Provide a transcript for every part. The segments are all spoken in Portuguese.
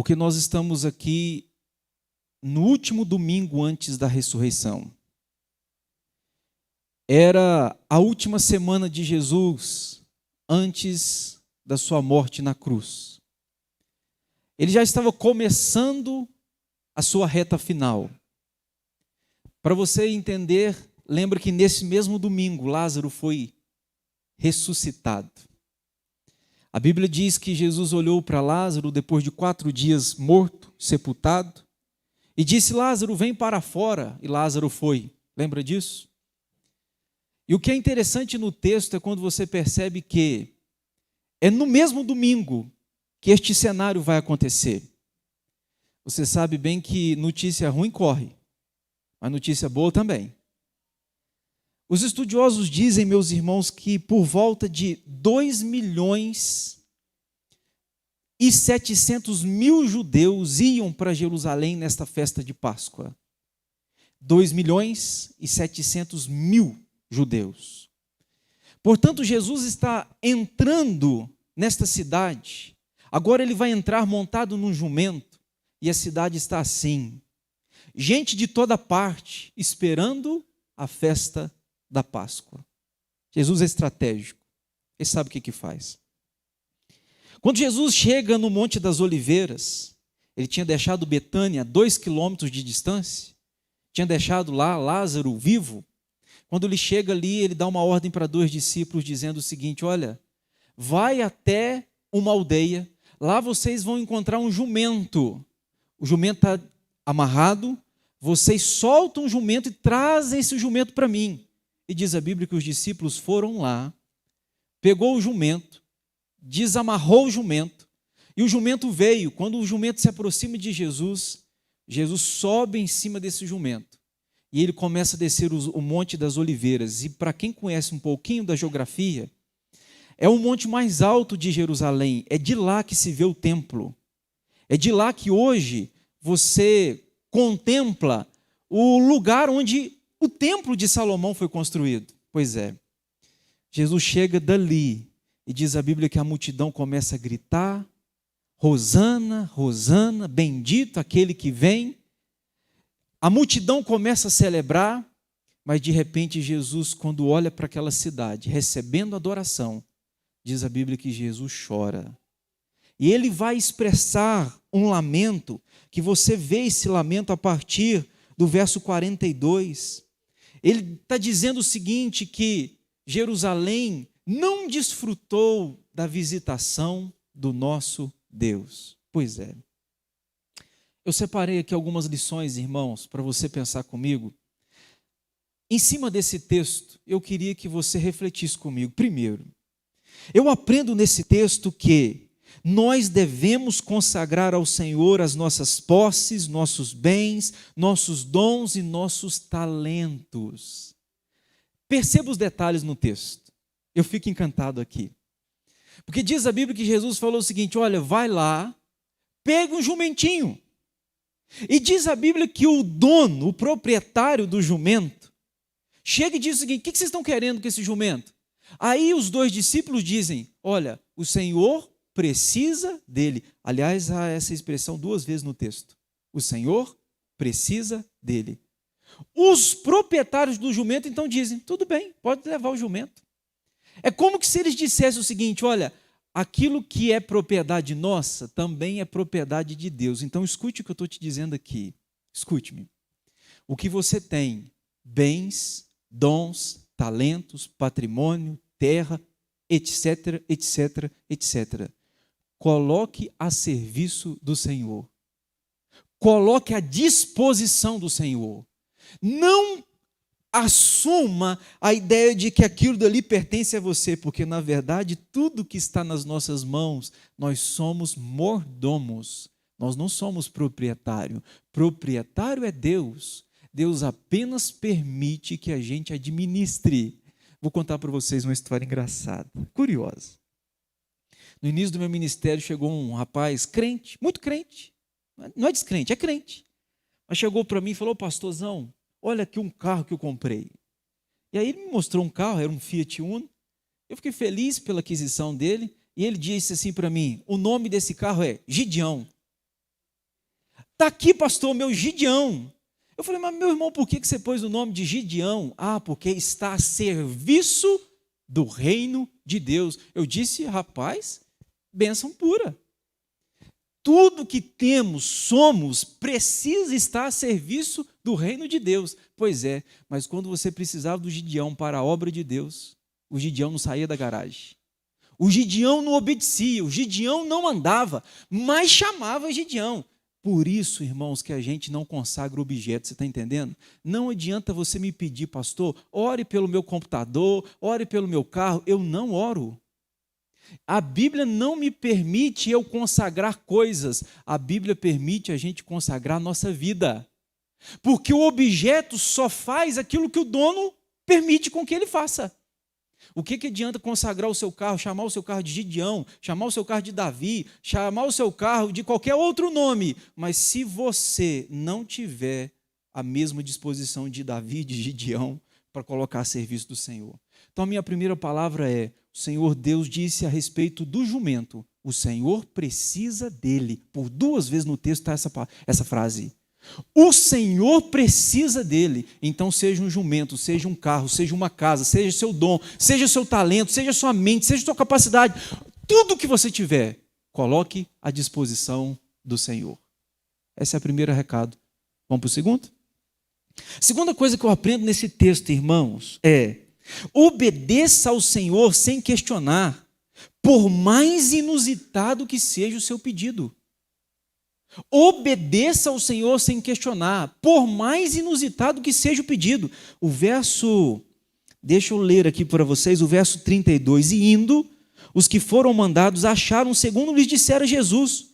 porque nós estamos aqui no último domingo antes da ressurreição. Era a última semana de Jesus antes da sua morte na cruz. Ele já estava começando a sua reta final. Para você entender, lembra que nesse mesmo domingo Lázaro foi ressuscitado. A Bíblia diz que Jesus olhou para Lázaro depois de 4 dias morto, sepultado, e disse: Lázaro, vem para fora. E Lázaro foi. Lembra disso? E o que é interessante no texto é quando você percebe que é no mesmo domingo que este cenário vai acontecer. Você sabe bem que notícia ruim corre, mas notícia boa também. Os estudiosos dizem, meus irmãos, que por volta de 2.700.000 judeus iam para Jerusalém nesta festa de Páscoa. 2.700.000 judeus. Portanto, Jesus está entrando nesta cidade. Agora ele vai entrar montado num jumento e a cidade está assim. Gente de toda parte esperando a festa da Páscoa. Jesus é estratégico. Ele sabe o que faz. Quando Jesus chega no Monte das Oliveiras, ele tinha deixado Betânia a 2 quilômetros de distância, tinha deixado lá Lázaro vivo. Quando ele chega ali, ele dá uma ordem para 2 discípulos, dizendo o seguinte: olha, vai até uma aldeia, lá vocês vão encontrar um jumento. O jumento está amarrado, vocês soltam o jumento e trazem esse jumento para mim. E diz a Bíblia que os discípulos foram lá, pegou o jumento, desamarrou o jumento, e o jumento veio. Quando o jumento se aproxima de Jesus, Jesus sobe em cima desse jumento, e ele começa a descer o Monte das Oliveiras. E para quem conhece um pouquinho da geografia, é o monte mais alto de Jerusalém, é de lá que se vê o templo, é de lá que hoje você contempla o lugar onde o templo de Salomão foi construído. Pois é, Jesus chega dali e diz a Bíblia que a multidão começa a gritar: Hosana, Hosana, bendito aquele que vem. A multidão começa a celebrar, mas de repente Jesus, quando olha para aquela cidade, recebendo adoração, diz a Bíblia que Jesus chora. E ele vai expressar um lamento, que você vê esse lamento a partir do verso 42. Ele está dizendo o seguinte, que Jerusalém não desfrutou da visitação do nosso Deus. Pois é. Eu separei aqui algumas lições, irmãos, para você pensar comigo. Em cima desse texto, eu queria que você refletisse comigo. Primeiro, eu aprendo nesse texto que nós devemos consagrar ao Senhor as nossas posses, nossos bens, nossos dons e nossos talentos. Perceba os detalhes no texto. Eu fico encantado aqui. Porque diz a Bíblia que Jesus falou o seguinte: olha, vai lá, pega um jumentinho. E diz a Bíblia que o dono, o proprietário do jumento, chega e diz o seguinte: o que vocês estão querendo com esse jumento? Aí os 2 discípulos dizem: olha, o Senhor precisa dele. Aliás, há essa expressão 2 vezes no texto. O Senhor precisa dele. Os proprietários do jumento então dizem: tudo bem, pode levar o jumento. É como que se eles dissessem o seguinte: olha, aquilo que é propriedade nossa também é propriedade de Deus. Então escute o que eu estou te dizendo aqui. Escute-me. O que você tem, bens, dons, talentos, patrimônio, terra, etc, etc, etc. Coloque a serviço do Senhor. Coloque à disposição do Senhor. Não assuma a ideia de que aquilo dali pertence a você, porque na verdade tudo que está nas nossas mãos, nós somos mordomos. Nós não somos proprietário. Proprietário é Deus. Deus apenas permite que a gente administre. Vou contar para vocês uma história engraçada, curiosa. No início do meu ministério chegou um rapaz crente, muito crente. Não é descrente, é crente. Mas chegou para mim e falou: pastorzão, olha aqui um carro que eu comprei. E aí ele me mostrou um carro, era um Fiat Uno. Eu fiquei feliz pela aquisição dele. E ele disse assim para mim: o nome desse carro é Gideão. Está aqui, pastor, meu Gideão. Eu falei, mas meu irmão, por que você pôs o nome de Gideão? Ah, porque está a serviço do reino de Deus. Eu disse, rapaz, bênção pura. Tudo que temos, somos, precisa estar a serviço do reino de Deus. Pois é, mas quando você precisava do Gideão para a obra de Deus, o Gideão não saía da garagem. O Gideão não obedecia, o Gideão não andava, mas chamava Gideão. Por isso, irmãos, que a gente não consagra objetos, você está entendendo? Não adianta você me pedir, pastor, ore pelo meu computador, ore pelo meu carro. Eu não oro. A Bíblia não me permite eu consagrar coisas. A Bíblia permite a gente consagrar a nossa vida. Porque o objeto só faz aquilo que o dono permite com que ele faça. O que adianta consagrar o seu carro, chamar o seu carro de Gideão, chamar o seu carro de Davi, chamar o seu carro de qualquer outro nome, mas se você não tiver a mesma disposição de Davi, de Gideão, para colocar a serviço do Senhor. Então a minha primeira palavra é, o Senhor Deus disse a respeito do jumento, o Senhor precisa dele. Por 2 vezes no texto está essa frase. O Senhor precisa dele. Então seja um jumento, seja um carro, seja uma casa, seja seu dom, seja seu talento, seja sua mente, seja sua capacidade, tudo que você tiver, coloque à disposição do Senhor. Esse é o primeiro recado. Vamos para o segundo? Segunda coisa que eu aprendo nesse texto, irmãos, é obedeça ao Senhor sem questionar, por mais inusitado que seja o seu pedido. Obedeça ao Senhor sem questionar, por mais inusitado que seja o pedido. O verso, deixa eu ler aqui para vocês, o verso 32. E indo, os que foram mandados acharam segundo lhes dissera Jesus.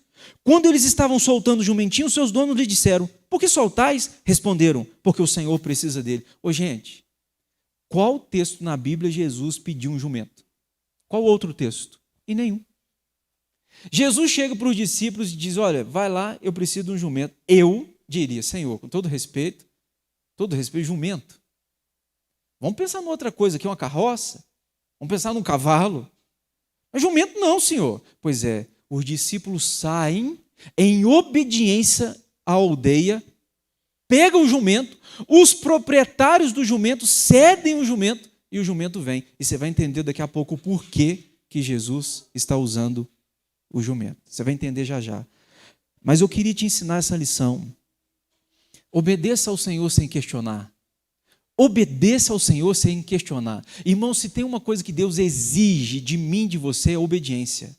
Quando eles estavam soltando o jumentinho, seus donos lhe disseram, por que soltais? Responderam, porque o Senhor precisa dele. Ô gente, qual texto na Bíblia Jesus pediu um jumento? Qual outro texto? E nenhum. Jesus chega para os discípulos e diz, olha, vai lá, eu preciso de um jumento. Eu diria, Senhor, com todo respeito, jumento. Vamos pensar em outra coisa aqui, uma carroça? Vamos pensar num cavalo? Mas jumento não, Senhor. Pois é, os discípulos saem em obediência à aldeia, pegam o jumento, os proprietários do jumento cedem o jumento e o jumento vem. E você vai entender daqui a pouco o porquê que Jesus está usando o jumento. Você vai entender já já. Mas eu queria te ensinar essa lição. Obedeça ao Senhor sem questionar. Obedeça ao Senhor sem questionar. Irmão, se tem uma coisa que Deus exige de mim, de você, é obediência.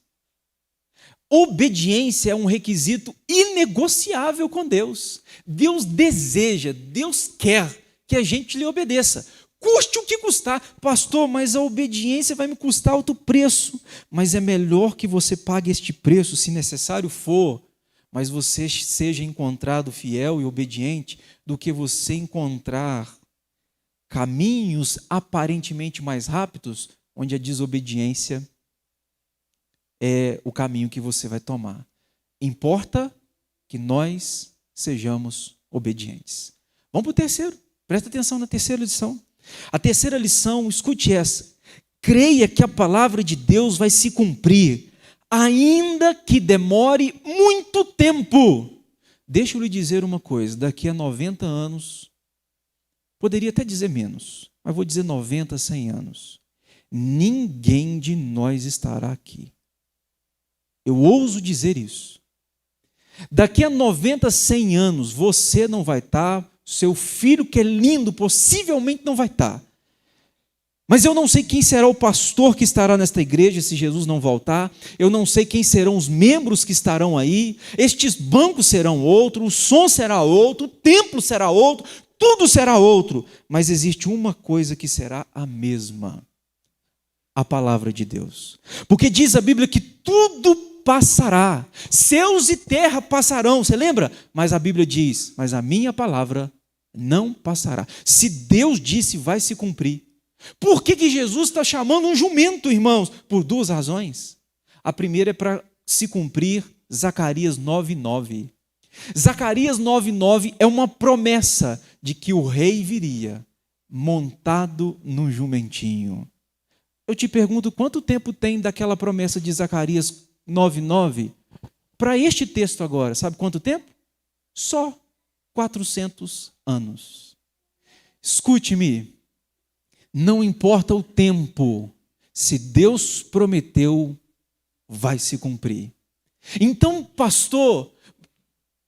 Obediência é um requisito inegociável com Deus. Deus deseja, Deus quer que a gente lhe obedeça. Custe o que custar. Pastor, mas a obediência vai me custar alto preço. Mas é melhor que você pague este preço, se necessário for, mas você seja encontrado fiel e obediente, do que você encontrar caminhos aparentemente mais rápidos, onde a desobediência é o caminho que você vai tomar. Importa que nós sejamos obedientes. Vamos para o terceiro. Presta atenção na terceira lição. A terceira lição, escute essa. Creia que a palavra de Deus vai se cumprir, ainda que demore muito tempo. Deixa eu lhe dizer uma coisa, daqui a 90 anos, poderia até dizer menos, mas vou dizer 90, 100 anos, ninguém de nós estará aqui. Eu ouso dizer isso. Daqui a 90, 100 anos, você não vai estar, seu filho que é lindo possivelmente não vai estar. Mas eu não sei quem será o pastor que estará nesta igreja se Jesus não voltar. Eu não sei quem serão os membros que estarão aí. Estes bancos serão outro, o som será outro, o templo será outro, tudo será outro. Mas existe uma coisa que será a mesma: a palavra de Deus. Porque diz a Bíblia que tudo passará, céus e terra passarão, você lembra? Mas a Bíblia diz, mas a minha palavra não passará. Se Deus disse, vai se cumprir. Por que Jesus está chamando um jumento, irmãos? Por 2 razões. A primeira é para se cumprir Zacarias 9:9. Zacarias 9:9 é uma promessa de que o rei viria montado num jumentinho. Eu te pergunto, quanto tempo tem daquela promessa de Zacarias 9:9 para este texto agora? Sabe quanto tempo? Só 400 anos. Escute-me, não importa o tempo, se Deus prometeu, vai se cumprir. Então, pastor,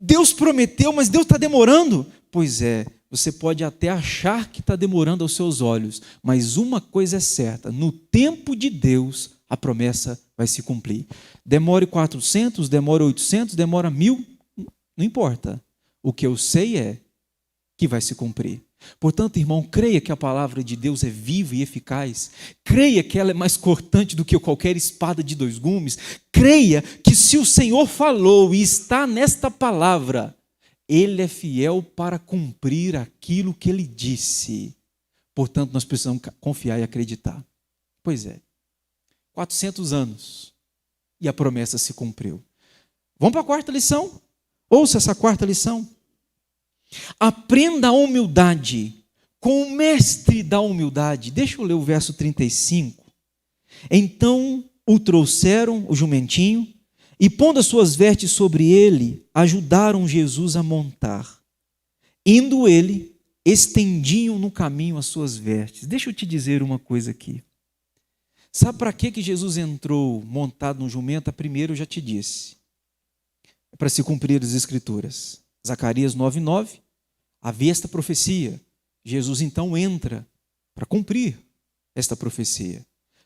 Deus prometeu, mas Deus está demorando? Pois é, você pode até achar que está demorando aos seus olhos, mas uma coisa é certa, no tempo de Deus, a promessa vai se cumprir. Demore 400, demore 800, demora 1000, não importa. O que eu sei é que vai se cumprir. Portanto, irmão, creia que a palavra de Deus é viva e eficaz. Creia que ela é mais cortante do que qualquer espada de 2 gumes. Creia que se o Senhor falou e está nesta palavra, Ele é fiel para cumprir aquilo que Ele disse. Portanto, nós precisamos confiar e acreditar. Pois é, 400 anos e a promessa se cumpriu. Vamos para a 4ª lição? Ouça essa 4ª lição. Aprenda a humildade com o mestre da humildade. Deixa eu ler o verso 35. Então o trouxeram, o jumentinho, e pondo as suas vestes sobre ele, ajudaram Jesus a montar. Indo ele, estendiam no caminho as suas vestes. Deixa eu te dizer uma coisa aqui. Sabe para que Jesus entrou montado no jumento? Primeiro eu já te disse. É para se cumprir as Escrituras. Zacarias 9:9, havia esta profecia. Jesus então entra para cumprir esta profecia.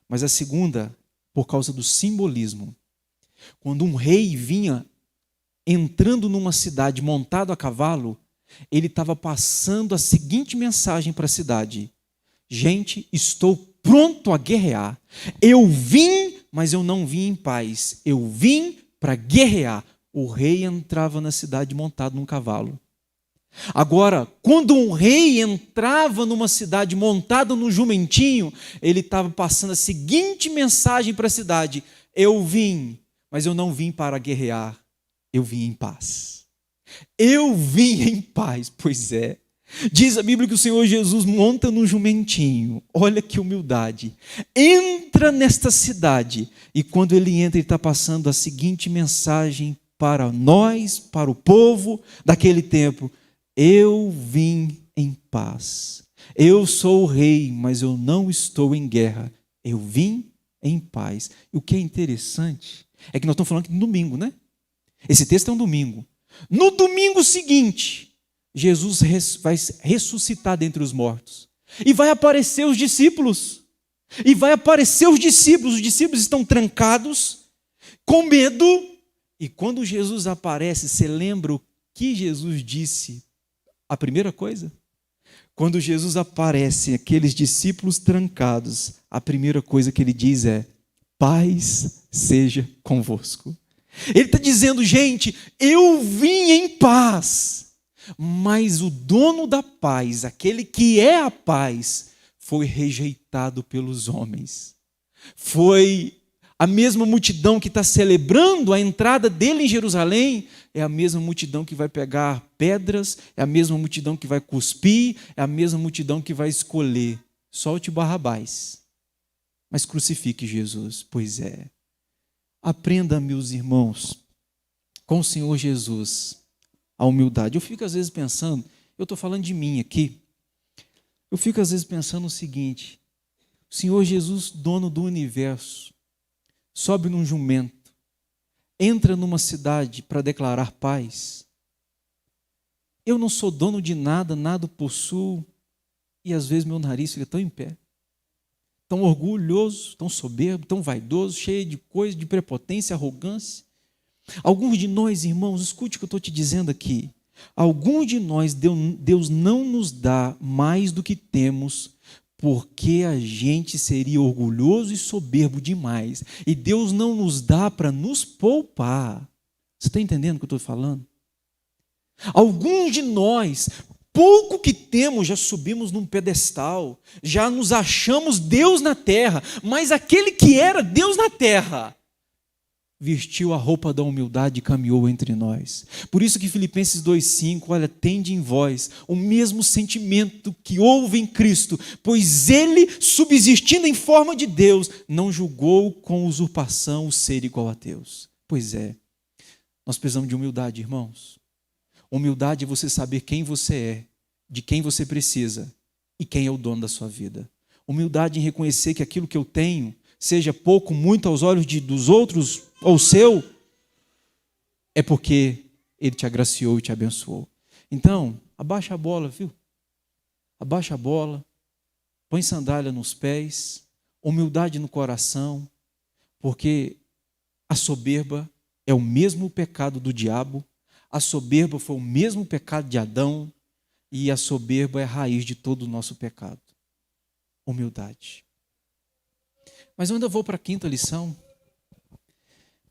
Mas a segunda, por causa do simbolismo. Quando um rei vinha entrando numa cidade montado a cavalo, ele estava passando a seguinte mensagem para a cidade: gente, estou pronto a guerrear. Eu vim, mas eu não vim em paz. Eu vim para guerrear. O rei entrava na cidade montado num cavalo. Agora, quando um rei entrava numa cidade montado num jumentinho, ele estava passando a seguinte mensagem para a cidade: eu vim, mas eu não vim para guerrear, eu vim em paz. Eu vim em paz, pois é. Diz a Bíblia que o Senhor Jesus monta num jumentinho. Olha que humildade. Entra nesta cidade e quando ele entra, ele está passando a seguinte mensagem para nós, para o povo daquele tempo: eu vim em paz. Eu sou o rei, mas eu não estou em guerra. Eu vim em paz. E o que é interessante é que nós estamos falando aqui no domingo, né? Esse texto é um domingo. No domingo seguinte, Jesus vai ressuscitar dentre os mortos. E vai aparecer os discípulos. Os discípulos estão trancados, com medo. E quando Jesus aparece, você lembra o que Jesus disse? A primeira coisa? Quando Jesus aparece, aqueles discípulos trancados, a primeira coisa que ele diz é: paz seja convosco. Ele está dizendo, gente, eu vim em paz, mas o dono da paz, aquele que é a paz, foi rejeitado pelos homens. Foi a mesma multidão que está celebrando a entrada dele em Jerusalém, é a mesma multidão que vai pegar pedras, é a mesma multidão que vai cuspir, é a mesma multidão que vai escolher: solte Barrabás, mas crucifique Jesus. Pois é. Aprenda, meus irmãos, com o Senhor Jesus, a humildade. Eu fico às vezes pensando, eu estou falando de mim aqui, eu fico às vezes pensando o seguinte: o Senhor Jesus, dono do universo, sobe num jumento, entra numa cidade para declarar paz. Eu não sou dono de nada, nada possuo, e às vezes meu nariz fica tão em pé, tão orgulhoso, tão soberbo, tão vaidoso, cheio de coisa, de prepotência, arrogância. Alguns de nós, irmãos, escute o que eu estou te dizendo aqui. Alguns de nós, Deus não nos dá mais do que temos, porque a gente seria orgulhoso e soberbo demais. E Deus não nos dá para nos poupar. Você está entendendo o que eu estou falando? Alguns de nós, pouco que temos, já subimos num pedestal, já nos achamos Deus na terra, mas aquele que era Deus na terra vestiu a roupa da humildade e caminhou entre nós. Por isso que Filipenses 2,5, olha, tende em vós o mesmo sentimento que houve em Cristo, pois ele, subsistindo em forma de Deus, não julgou com usurpação o ser igual a Deus. Pois é, nós precisamos de humildade, irmãos. Humildade é você saber quem você é, de quem você precisa e quem é o dono da sua vida. Humildade em reconhecer que aquilo que eu tenho, seja pouco, muito aos olhos dos outros ou seu, é porque Ele te agraciou e te abençoou. Então, abaixa a bola, viu? Abaixa a bola, põe sandália nos pés, humildade no coração, porque a soberba é o mesmo pecado do diabo, a soberba foi o mesmo pecado de Adão, e a soberba é a raiz de todo o nosso pecado. Humildade. Mas eu ainda vou para a quinta lição.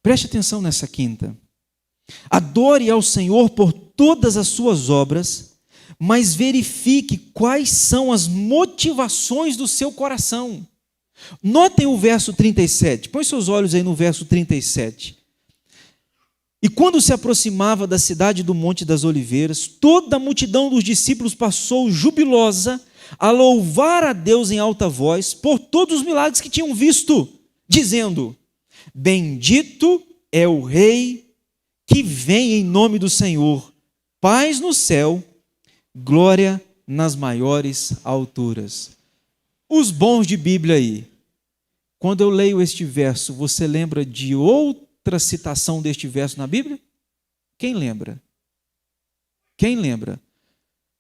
Preste atenção nessa quinta. Adore ao Senhor por todas as suas obras, mas verifique quais são as motivações do seu coração. Notem o verso 37. Põe seus olhos aí no verso 37. E quando se aproximava da cidade do Monte das Oliveiras, toda a multidão dos discípulos passou jubilosa a louvar a Deus em alta voz por todos os milagres que tinham visto, dizendo: bendito é o Rei que vem em nome do Senhor, paz no céu, glória nas maiores alturas. Os bons de Bíblia aí, quando eu leio este verso, você lembra de outra citação deste verso na Bíblia? Quem lembra? Quem lembra?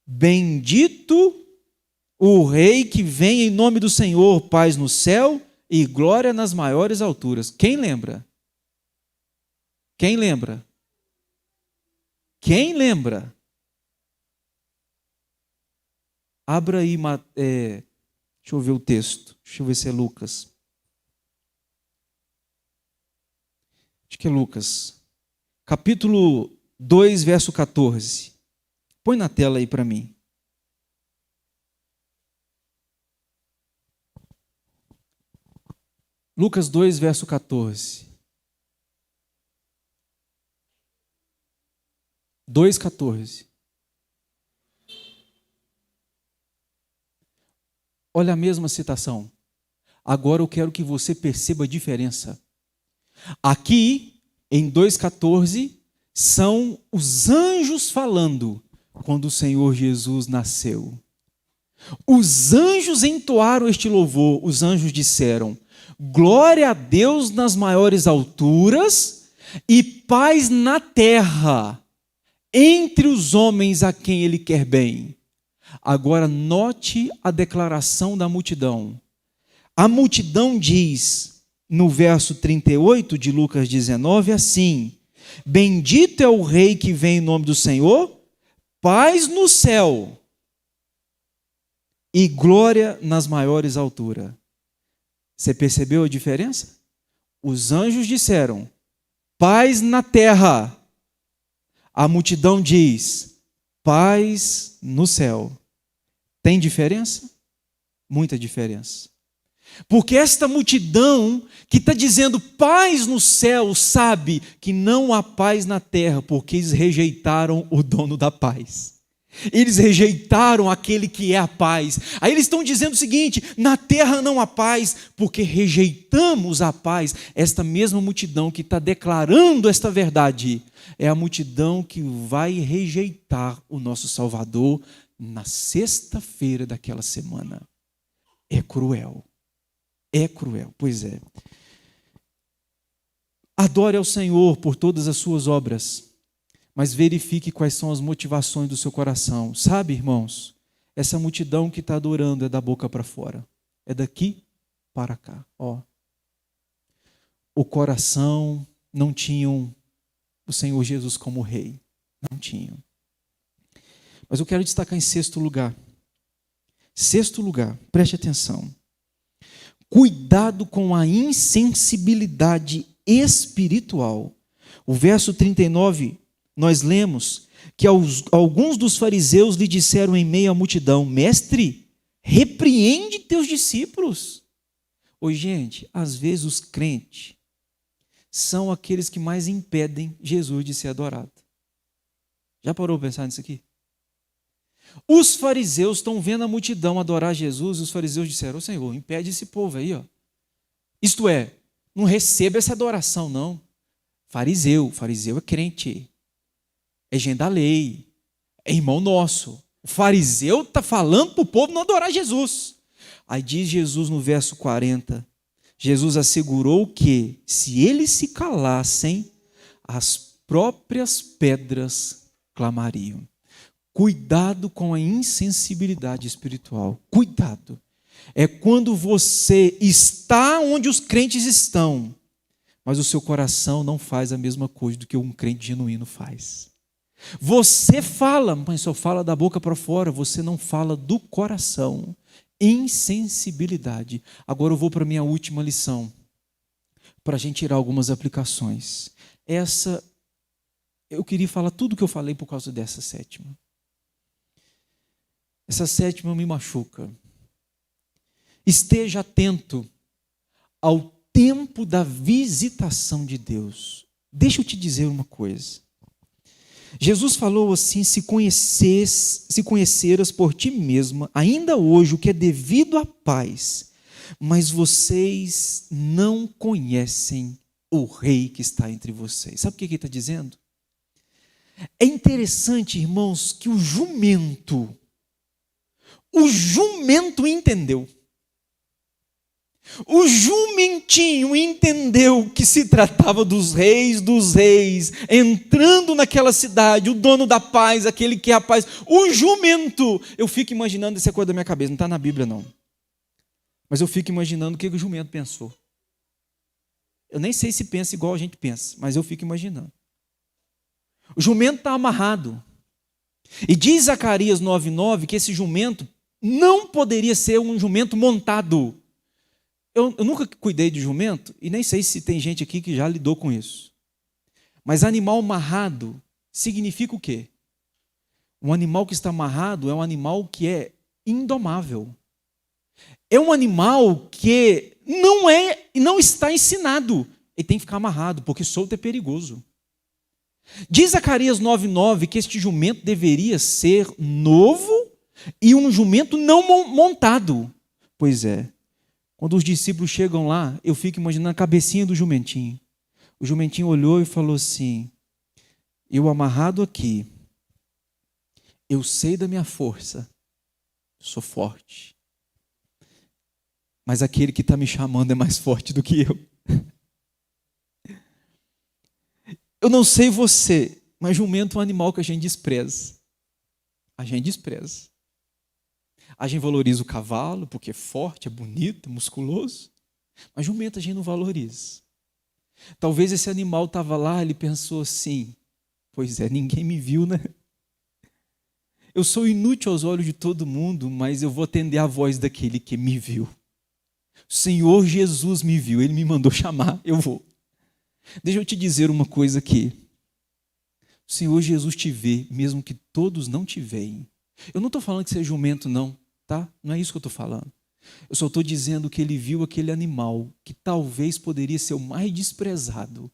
Bendito o Rei que vem em nome do Senhor, paz no céu e glória nas maiores alturas. Quem lembra? Quem lembra? Quem lembra? Abra aí, deixa eu ver o texto, deixa eu ver se é Lucas. Acho que é Lucas. Capítulo 2, verso 14. Põe na tela aí para mim. Lucas 2, verso 14. 2,14. Olha a mesma citação. Agora eu quero que você perceba a diferença. Aqui, em 2,14, são os anjos falando quando o Senhor Jesus nasceu. Os anjos entoaram este louvor, os anjos disseram: glória a Deus nas maiores alturas e paz na terra entre os homens a quem Ele quer bem. Agora note a declaração da multidão. A multidão diz, no verso 38 de Lucas 19, assim: bendito é o Rei que vem em nome do Senhor, paz no céu e glória nas maiores alturas. Você percebeu a diferença? Os anjos disseram: paz na terra. A multidão diz: paz no céu. Tem diferença? Muita diferença. Porque esta multidão que está dizendo paz no céu sabe que não há paz na terra, porque eles rejeitaram o dono da paz. Eles rejeitaram aquele que é a paz. Aí eles estão dizendo o seguinte: na terra não há paz, porque rejeitamos a paz. Esta mesma multidão que está declarando esta verdade é a multidão que vai rejeitar o nosso Salvador na sexta-feira daquela semana. É cruel. É cruel, pois é. Adore ao Senhor por todas as suas obras, mas verifique quais são as motivações do seu coração. Sabe, irmãos, essa multidão que está adorando é da boca para fora. É daqui para cá. Ó. O coração não tinham o Senhor Jesus como rei. Não tinham. Mas eu quero destacar em sexto lugar. Sexto lugar, preste atenção. Cuidado com a insensibilidade espiritual. O verso 39, nós lemos que alguns dos fariseus lhe disseram em meio à multidão: mestre, repreende teus discípulos. Ô, gente, às vezes os crentes são aqueles que mais impedem Jesus de ser adorado. Já parou para pensar nisso aqui? Os fariseus estão vendo a multidão adorar Jesus e os fariseus disseram: ô Senhor, impede esse povo aí, ó. Isto é, não receba essa adoração, não. Fariseu é crente, é gente da lei, é irmão nosso. O fariseu está falando para o povo não adorar Jesus. Aí diz Jesus no verso 40, Jesus assegurou que, se eles se calassem, as próprias pedras clamariam. Cuidado com a insensibilidade espiritual. Cuidado. É quando você está onde os crentes estão, mas o seu coração não faz a mesma coisa do que um crente genuíno faz. Você fala, mas só fala da boca para fora, você não fala do coração. Insensibilidade. Agora eu vou para a minha última lição, para a gente tirar algumas aplicações. Eu queria falar tudo o que eu falei por causa dessa sétima. Essa sétima me machuca. Esteja atento ao tempo da visitação de Deus. Deixa eu te dizer uma coisa. Jesus falou assim: se conheceras por ti mesma, ainda hoje, o que é devido à paz, mas vocês não conhecem o rei que está entre vocês. Sabe o que ele está dizendo? É interessante, irmãos, que o jumento entendeu. O jumentinho entendeu que se tratava dos reis, entrando naquela cidade, o dono da paz, aquele que é a paz. O jumento, eu fico imaginando essa coisa da minha cabeça, não está na Bíblia não. Mas eu fico imaginando o que o jumento pensou. Eu nem sei se pensa igual a gente pensa, mas eu fico imaginando. O jumento está amarrado. E diz Zacarias 9:9 que esse jumento não poderia ser um jumento montado. Eu nunca cuidei de jumento e nem sei se tem gente aqui que já lidou com isso. Mas animal amarrado significa o quê? Um animal que está amarrado é um animal que é indomável. É um animal que não está ensinado. Ele tem que ficar amarrado, porque solto é perigoso. Diz Zacarias 9:9 que este jumento deveria ser novo e um jumento não montado. Pois é. Quando os discípulos chegam lá, eu fico imaginando a cabecinha do jumentinho. O jumentinho olhou e falou assim: eu amarrado aqui, eu sei da minha força, sou forte. Mas aquele que está me chamando é mais forte do que eu. Eu não sei você, mas jumento é um animal que a gente despreza. A gente despreza. A gente valoriza o cavalo porque é forte, é bonito, é musculoso. Mas jumento a gente não valoriza. Talvez esse animal estava lá, ele pensou assim: pois é, ninguém me viu, né? Eu sou inútil aos olhos de todo mundo, mas eu vou atender a voz daquele que me viu. O Senhor Jesus me viu, Ele me mandou chamar, eu vou. Deixa eu te dizer uma coisa aqui. O Senhor Jesus te vê, mesmo que todos não te veem. Eu não estou falando que você é jumento, não, tá? Não é isso que eu estou falando. Eu só estou dizendo que ele viu aquele animal que talvez poderia ser o mais desprezado.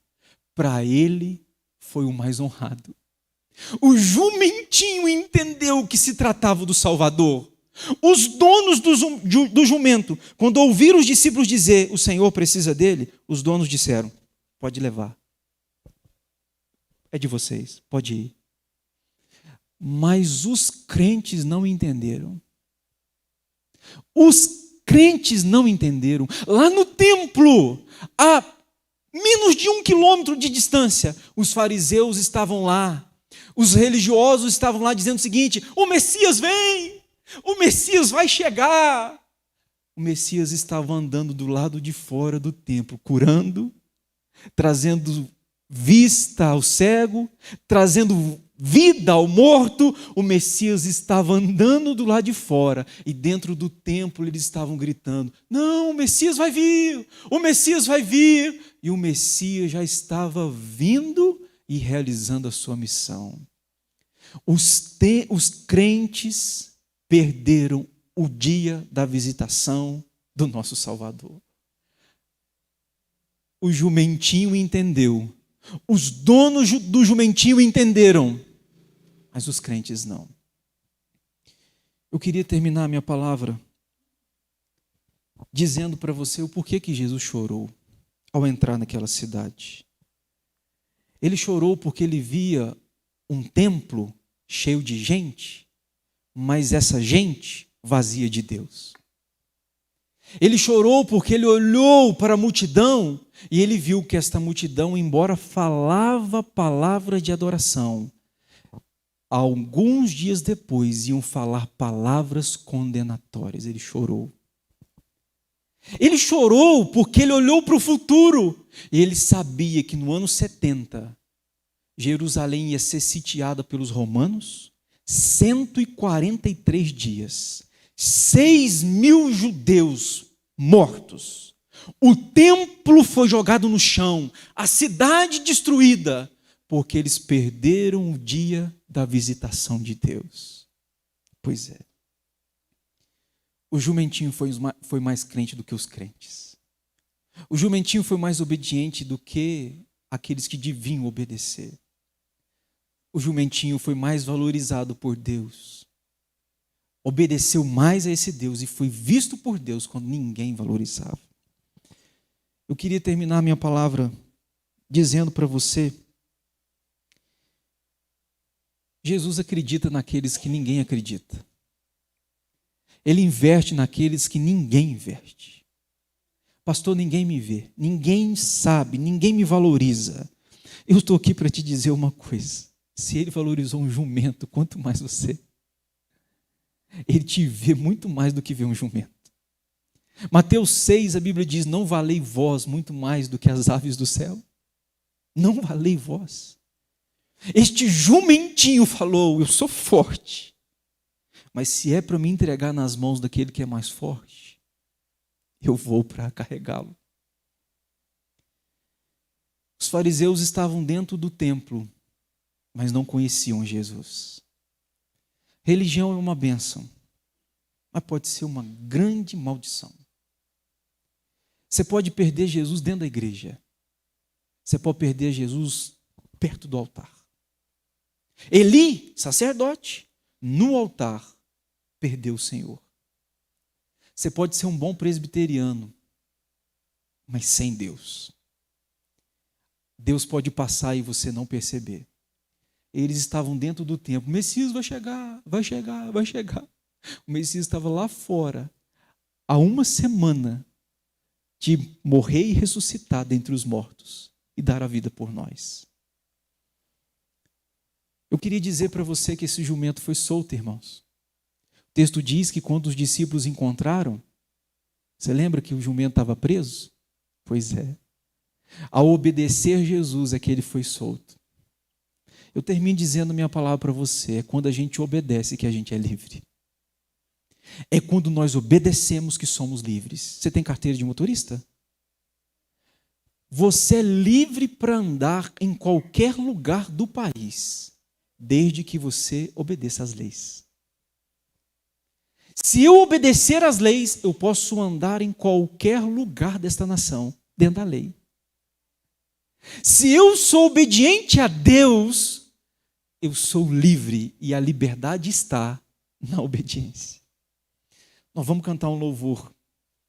Para ele, foi o mais honrado. O jumentinho entendeu que se tratava do Salvador. Os donos do jumento, quando ouviram os discípulos dizer: o Senhor precisa dele, os donos disseram: pode levar. É de vocês, pode ir. Mas os crentes não entenderam. Os crentes não entenderam. Lá no templo, a menos de 1 quilômetro de distância, os fariseus estavam lá. Os religiosos estavam lá dizendo o seguinte: o Messias vem, o Messias vai chegar. O Messias estava andando do lado de fora do templo, curando, trazendo vista ao cego, trazendo vida ao morto. O Messias estava andando do lado de fora e dentro do templo eles estavam gritando: não, o Messias vai vir, o Messias vai vir. E o Messias já estava vindo e realizando a sua missão. Os crentes perderam o dia da visitação do nosso Salvador. O jumentinho entendeu. Os donos do jumentinho entenderam, mas os crentes não. Eu queria terminar a minha palavra dizendo para você o porquê que Jesus chorou ao entrar naquela cidade. Ele chorou porque ele via um templo cheio de gente, mas essa gente vazia de Deus. Ele chorou porque ele olhou para a multidão e ele viu que esta multidão, embora falava palavra de adoração, alguns dias depois iam falar palavras condenatórias. Ele chorou. Ele chorou porque ele olhou para o futuro e ele sabia que no ano 70, Jerusalém ia ser sitiada pelos romanos, 143 dias, 6.000 judeus mortos, o templo foi jogado no chão, a cidade destruída, porque eles perderam o dia da visitação de Deus. Pois é. O jumentinho foi mais crente do que os crentes. O jumentinho foi mais obediente do que aqueles que deviam obedecer. O jumentinho foi mais valorizado por Deus. Obedeceu mais a esse Deus e foi visto por Deus quando ninguém valorizava. Eu queria terminar minha palavra dizendo para você: Jesus acredita naqueles que ninguém acredita. Ele investe naqueles que ninguém investe. Pastor, ninguém me vê, ninguém sabe, ninguém me valoriza. Eu estou aqui para te dizer uma coisa: se ele valorizou um jumento, quanto mais você. Ele te vê muito mais do que vê um jumento. Mateus 6, a Bíblia diz: não valei vós muito mais do que as aves do céu? Não valei vós. Este jumentinho falou: eu sou forte, mas se é para me entregar nas mãos daquele que é mais forte, eu vou para carregá-lo. Os fariseus estavam dentro do templo, mas não conheciam Jesus. Religião é uma bênção, mas pode ser uma grande maldição. Você pode perder Jesus dentro da igreja. Você pode perder Jesus perto do altar. Eli, sacerdote, no altar, perdeu o Senhor. Você pode ser um bom presbiteriano, mas sem Deus. Deus pode passar e você não perceber. Eles estavam dentro do templo. O Messias vai chegar, vai chegar, vai chegar. O Messias estava lá fora, há uma semana de morrer e ressuscitar dentre os mortos e dar a vida por nós. Eu queria dizer para você que esse jumento foi solto, irmãos. O texto diz que quando os discípulos encontraram, você lembra que o jumento estava preso? Pois é. Ao obedecer Jesus é que ele foi solto. Eu termino dizendo minha palavra para você: é quando a gente obedece que a gente é livre. É quando nós obedecemos que somos livres. Você tem carteira de motorista? Você é livre para andar em qualquer lugar do país, desde que você obedeça às leis. Se eu obedecer às leis, eu posso andar em qualquer lugar desta nação, dentro da lei. Se eu sou obediente a Deus, eu sou livre, e a liberdade está na obediência. Nós vamos cantar um louvor